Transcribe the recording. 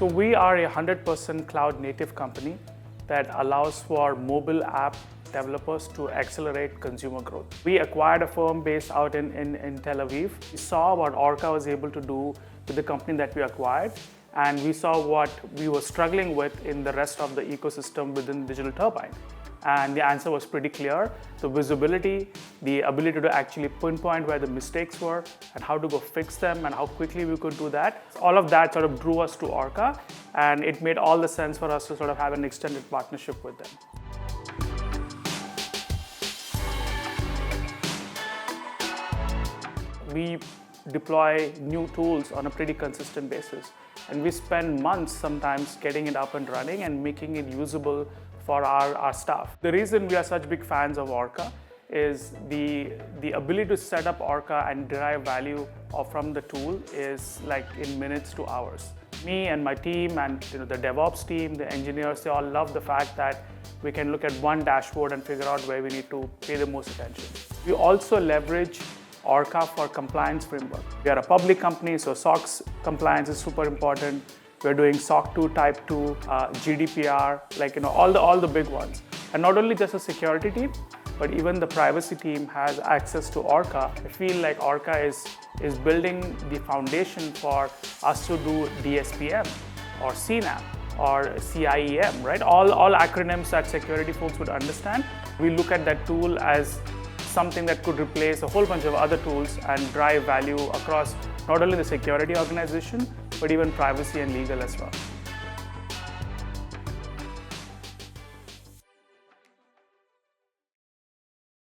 So we are a 100% cloud native company that allows for mobile app developers to accelerate consumer growth. We acquired a firm based out in Tel Aviv. We saw what Orca was able to do with the company that we acquired, and we saw what we were struggling with in the rest of the ecosystem within Digital Turbine. And the answer was pretty clear. The visibility, the ability to actually pinpoint where the mistakes were and how to go fix them and how quickly we could do that. All of that sort of drew us to Orca, and it made all the sense for us to sort of have an extended partnership with them. We deploy new tools on a pretty consistent basis, and we spend months sometimes getting it up and running and making it usable for our staff. The reason we are such big fans of Orca is the ability to set up Orca and derive value from the tool is like in minutes to hours. Me and my team and the DevOps team, the engineers, they all love the fact that we can look at one dashboard and figure out where we need to pay the most attention. We also leverage Orca for compliance framework. We are a public company, so SOX compliance is super important. We're doing SOC 2, Type 2, GDPR, all the big ones. And not only just a security team, but even the privacy team has access to Orca. I feel like Orca is building the foundation for us to do DSPM or CNAM or CIEM, right? All acronyms that security folks would understand. We look at that tool as something that could replace a whole bunch of other tools and drive value across not only the security organization, but even privacy and legal as well.